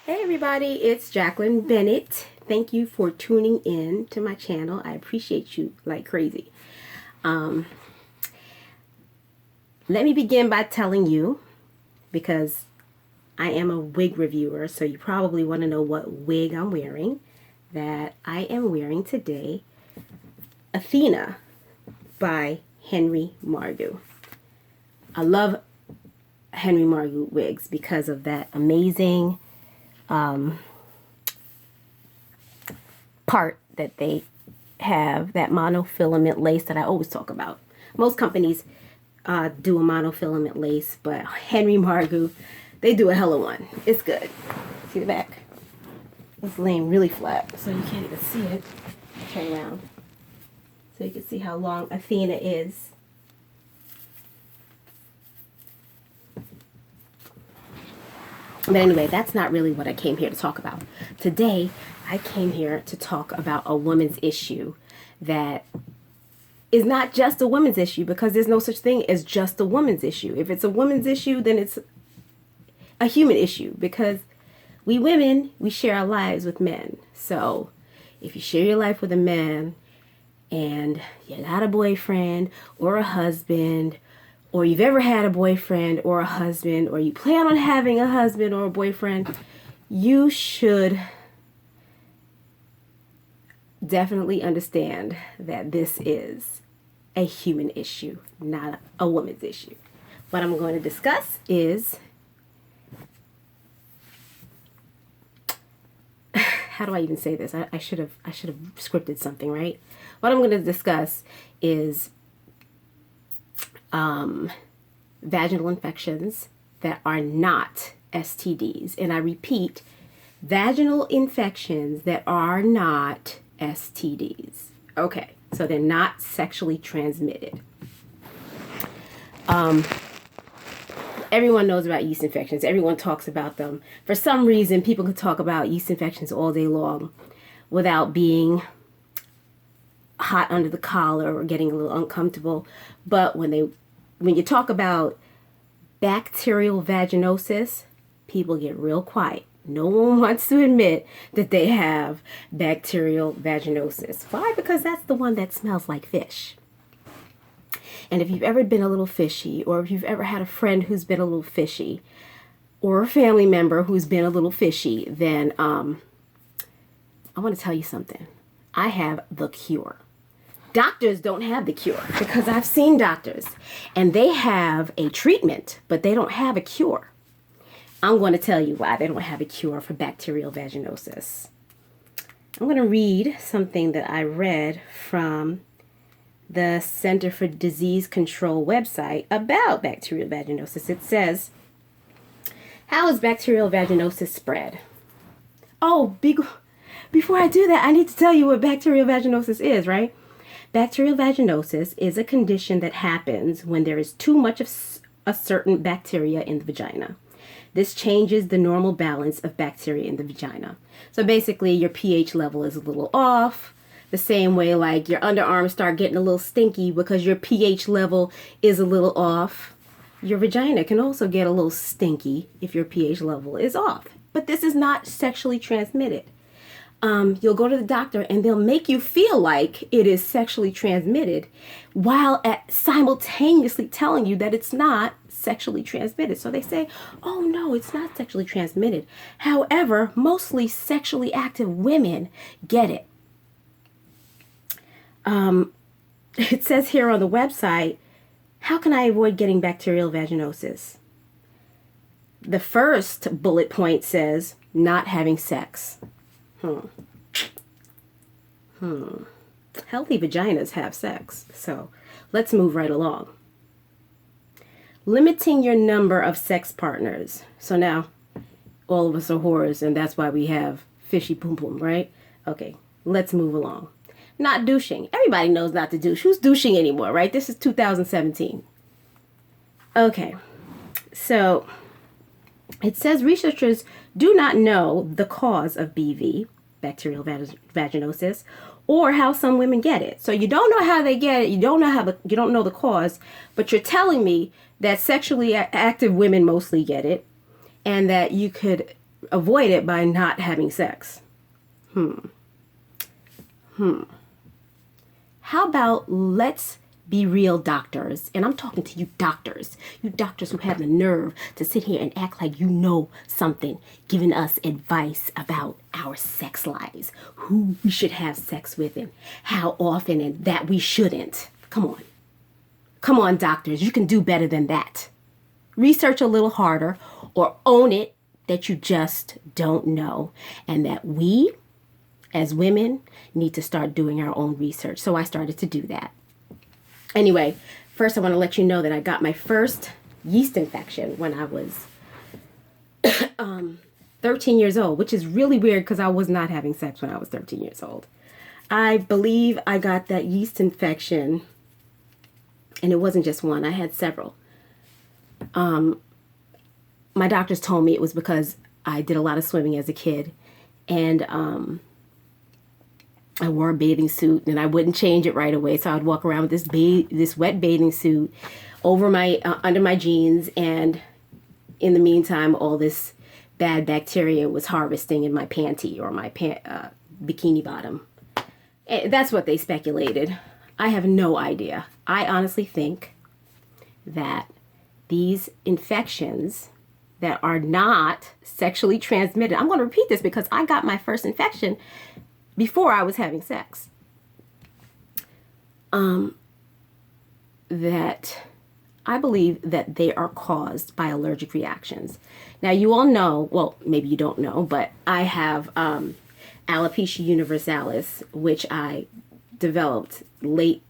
Hey everybody, it's Jacqueline Bennett. Thank you for tuning in to my channel. I appreciate you like crazy. Let me begin by telling you, because I am a wig reviewer, so you probably want to know what wig I'm wearing, that I am wearing today Athena by Henry Margu. I love Henry Margu wigs because of that amazing part that they have, that monofilament lace that I always talk about. Most companies do a monofilament lace, but Henry Margu, they do a hella one. It's good. See the back? It's laying really flat, so you can't even see it. Turn around so you can see how long Athena is. But anyway, that's not really what I came here to talk about. Today, I came here to talk about a woman's issue that is not just a woman's issue, because there's no such thing as just a woman's issue. If it's a woman's issue, then it's a human issue, because we women, we share our lives with men. So if you share your life with a man and you got a boyfriend or a husband, or you've ever had a boyfriend or a husband, or you plan on having a husband or a boyfriend, you should definitely understand that this is a human issue, not a woman's issue. What I'm going to discuss is, how do I even say this? I should have scripted something, right? What I'm going to discuss is vaginal infections that are not STDs. And I repeat, vaginal infections that are not STDs. Okay, so they're not sexually transmitted. Everyone knows about yeast infections. Everyone talks about them. For some reason, people can talk about yeast infections all day long without being hot under the collar or getting a little uncomfortable. But when you talk about bacterial vaginosis, people get real quiet. No one wants to admit that they have bacterial vaginosis. Why? Because that's the one that smells like fish. And if you've ever been a little fishy, or if you've ever had a friend who's been a little fishy, or a family member who's been a little fishy, then I want to tell you something. I have the cure. Doctors don't have the cure, because I've seen doctors and they have a treatment, but they don't have a cure. I'm going to tell you why they don't have a cure for bacterial vaginosis. I'm going to read something that I read from the Center for Disease Control website about bacterial vaginosis. It says, how is bacterial vaginosis spread? Oh, before I do that, I need to tell you what bacterial vaginosis is, right? Bacterial vaginosis is a condition that happens when there is too much of a certain bacteria in the vagina. This changes the normal balance of bacteria in the vagina. So basically, your pH level is a little off. The same way like your underarms start getting a little stinky because your pH level is a little off. Your vagina can also get a little stinky if your pH level is off. But this is not sexually transmitted. You'll go to the doctor and they'll make you feel like it is sexually transmitted, while simultaneously telling you that it's not sexually transmitted. So they say, oh no, it's not sexually transmitted. However, mostly sexually active women get it. It says here on the website, how can I avoid getting bacterial vaginosis? The first bullet point says, not having sex. Healthy vaginas have sex, so let's move right along. Limiting your number of sex partners. So now, all of us are whores, and that's why we have fishy boom boom, right? Okay, let's move along. Not douching. Everybody knows not to douche. Who's douching anymore, right? This is 2017. Okay, so it says researchers do not know the cause of BV, bacterial vaginosis, or how some women get it. So you don't know how they get it. You don't know the cause, but you're telling me that sexually active women mostly get it, and that you could avoid it by not having sex. How about let's be real, doctors? And I'm talking to you doctors who have the nerve to sit here and act like you know something, giving us advice about our sex lives, who we should have sex with and how often, and that we shouldn't. Come on, doctors, you can do better than that. Research a little harder, or own it that you just don't know, and that we as women need to start doing our own research. So I started to do that. Anyway, first I want to let you know that I got my first yeast infection when I was 13 years old, which is really weird because I was not having sex when I was 13 years old. I believe I got that yeast infection, and it wasn't just one. I had several. My doctors told me it was because I did a lot of swimming as a kid, and I wore a bathing suit, and I wouldn't change it right away. So I'd walk around with this wet bathing suit over my under my jeans, and in the meantime, all this bad bacteria was harvesting in my panty or my bikini bottom. That's what they speculated. I have no idea. I honestly think that these infections that are not sexually transmitted. I'm going to repeat this because I got my first infection before I was having sex. That I believe that they are caused by allergic reactions. Now, you all know, well, maybe you don't know, but I have alopecia universalis, which I developed late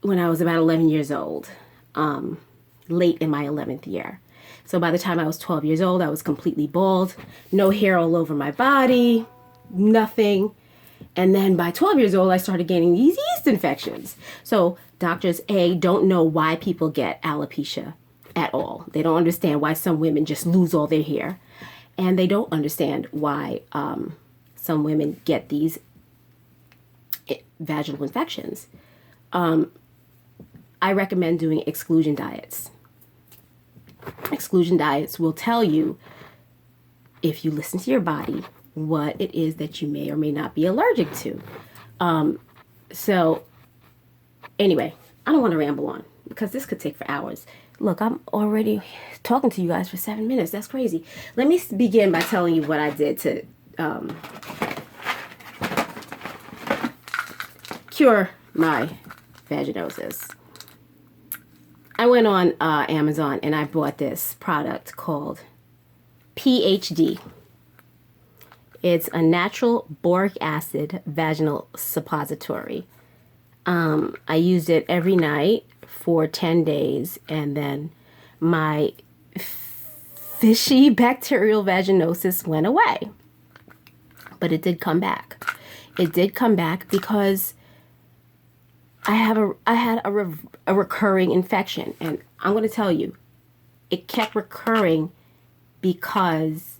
when I was about 11 years old, late in my 11th year. So by the time I was 12 years old, I was completely bald, no hair all over my body, nothing. And then by 12 years old, I started getting these yeast infections. So doctors, don't know why people get alopecia at all. They don't understand why some women just lose all their hair. And they don't understand why some women get these vaginal infections. I recommend doing exclusion diets. Exclusion diets will tell you, if you listen to your body, what it is that you may or may not be allergic to. So anyway, I don't want to ramble on because this could take for hours. Look, I'm already talking to you guys for 7 minutes. That's crazy. Let me begin by telling you what I did to cure my vaginosis. I went on Amazon and I bought this product called PhD. It's a natural boric acid vaginal suppository. I used it every night for 10 days, and then my fishy bacterial vaginosis went away. But it did come back. It did come back because I had a recurring infection, and I'm going to tell you, it kept recurring because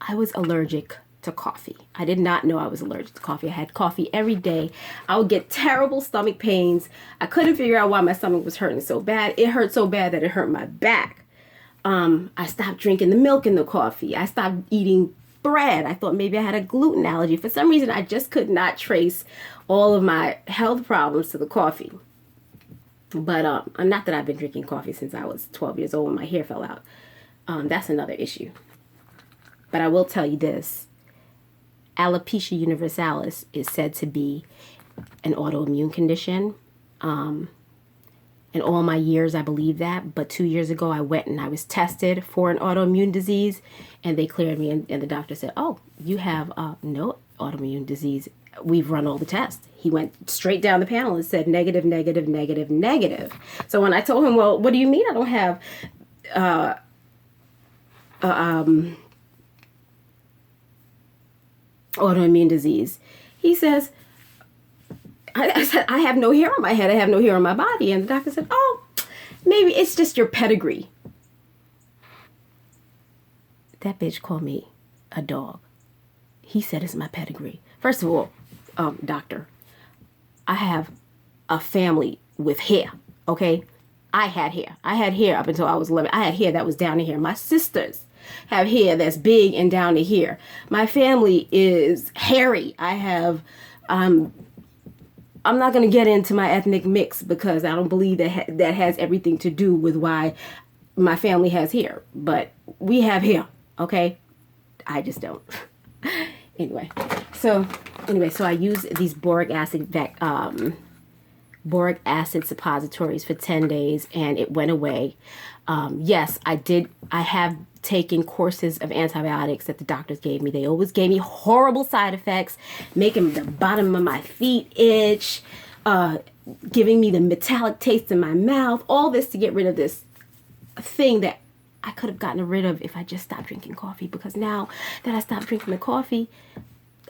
I was allergic to coffee. I did not know I was allergic to coffee. I had coffee every day. I would get terrible stomach pains. I couldn't figure out why my stomach was hurting so bad. It hurt so bad that it hurt my back. I stopped drinking the milk in the coffee. I stopped eating bread. I thought maybe I had a gluten allergy. For some reason, I just could not trace all of my health problems to the coffee. But not that I've been drinking coffee since I was 12 years old when my hair fell out. That's another issue. But I will tell you this. Alopecia universalis is said to be an autoimmune condition. In all my years, I believe that. But 2 years ago, I went and I was tested for an autoimmune disease, and they cleared me. And the doctor said, "Oh, you have no autoimmune disease. We've run all the tests." He went straight down the panel and said negative, negative, negative, negative. So when I told him, "Well, what do you mean I don't have autoimmune disease?" He says, I said, "I have no hair on my head. I have no hair on my body." And the doctor said, "Oh, maybe it's just your pedigree." That bitch called me a dog. He said it's my pedigree. First of all, doctor, I have a family with hair, okay? I had hair. I had hair up until I was 11. I had hair that was down in here. My sisters have hair that's big and down to here. My family is hairy. I'm not going to get into my ethnic mix because I don't believe that has everything to do with why my family has hair. But we have hair, okay? I just don't. Anyway, so I use these boric acid suppositories for 10 days and it went away. Yes, I have taken courses of antibiotics that the doctors gave me. They always gave me horrible side effects, making the bottom of my feet itch, giving me the metallic taste in my mouth, all this to get rid of this thing that I could have gotten rid of if I just stopped drinking coffee. Because now that I stopped drinking the coffee,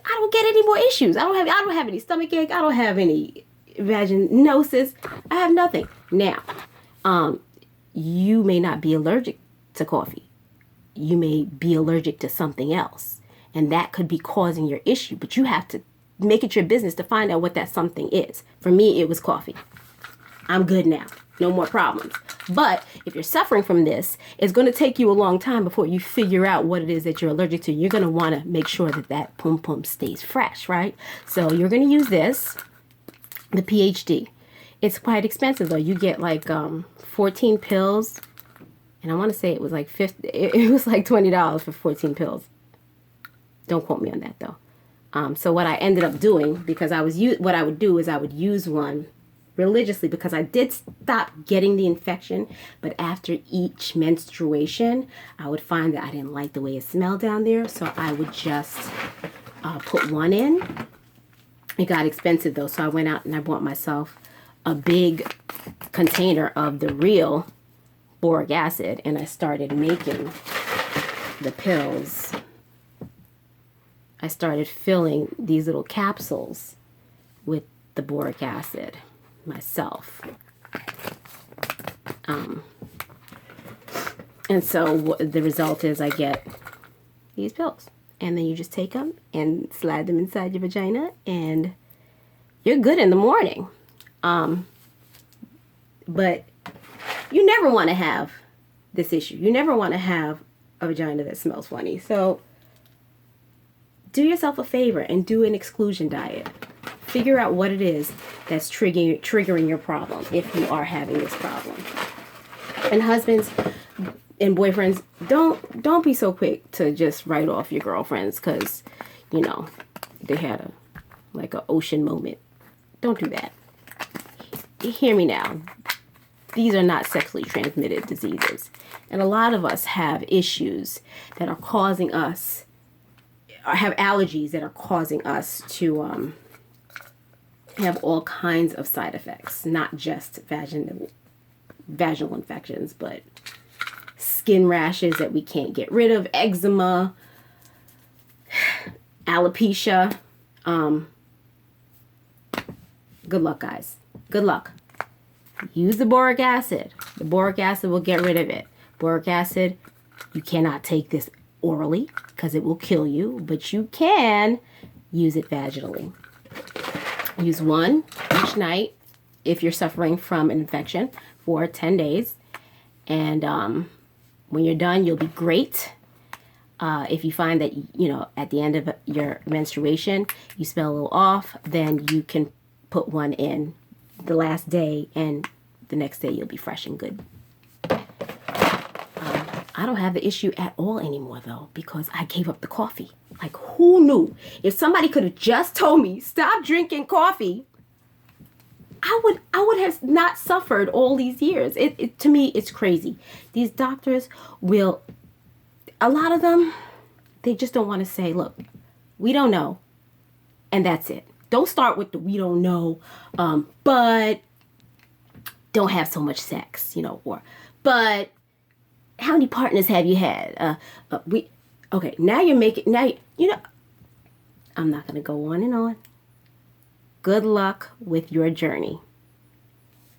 I don't get any more issues. I don't have any stomach ache. I don't have any vaginosis. I have nothing. Now, you may not be allergic to coffee. You may be allergic to something else, and that could be causing your issue, but you have to make it your business to find out what that something is. For me, it was coffee. I'm good now. No more problems. But if you're suffering from this, it's going to take you a long time before you figure out what it is that you're allergic to. You're going to want to make sure that pum pum stays fresh, right? So you're going to use this, the PhD. It's quite expensive though. You get like 14 pills. And I want to say it was like it was like $20 for 14 pills. Don't quote me on that though. So what I ended up doing, because what I would do is I would use one religiously, because I did stop getting the infection, but after each menstruation, I would find that I didn't like the way it smelled down there, so I would just put one in. It got expensive though, so I went out and I bought myself a big container of the real boric acid, and I started making the pills. I started filling these little capsules with the boric acid myself. And so the result is I get these pills, and then you just take them and slide them inside your vagina, and you're good in the morning. But you never want to have this issue. You never want to have a vagina that smells funny. So do yourself a favor and do an exclusion diet. Figure out what it is that's triggering your problem if you are having this problem. And husbands and boyfriends, don't be so quick to just write off your girlfriends because, you know, they had an ocean moment. Don't do that. Hear me now. These are not sexually transmitted diseases. And a lot of us have issues that are causing us, or have allergies that are causing us to have all kinds of side effects, not just vaginal infections, but skin rashes that we can't get rid of, eczema, alopecia. Good luck, guys. Good luck. Use the boric acid. The boric acid will get rid of it. Boric acid, you cannot take this orally because it will kill you, but you can use it vaginally. Use one each night if you're suffering from an infection for 10 days. And when you're done, you'll be great. If you find that, you know, at the end of your menstruation, you smell a little off, then you can put one in the last day, and the next day you'll be fresh and good. I don't have the issue at all anymore though, because I gave up the coffee. Like, who knew? If somebody could have just told me stop drinking coffee, I would have not suffered all these years. It to me, it's crazy. These doctors will, a lot of them, they just don't want to say, look, we don't know, and that's it. Don't start with the we don't know, but don't have so much sex, you know, or, but how many partners have you had? Okay, now you're making, you know, I'm not going to go on and on. Good luck with your journey.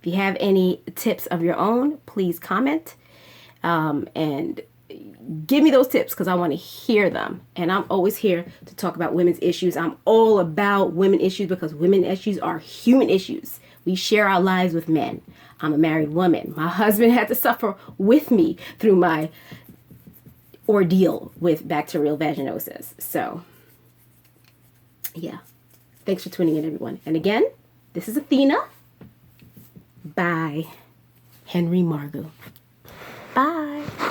If you have any tips of your own, please comment and give me those tips because I want to hear them. And I'm always here to talk about women's issues. I'm all about women issues because women issues are human issues. We share our lives with men. I'm a married woman. My husband had to suffer with me through my ordeal with bacterial vaginosis. So, yeah. Thanks for tuning in, everyone. And again, this is Athena by Henry Margu. Bye.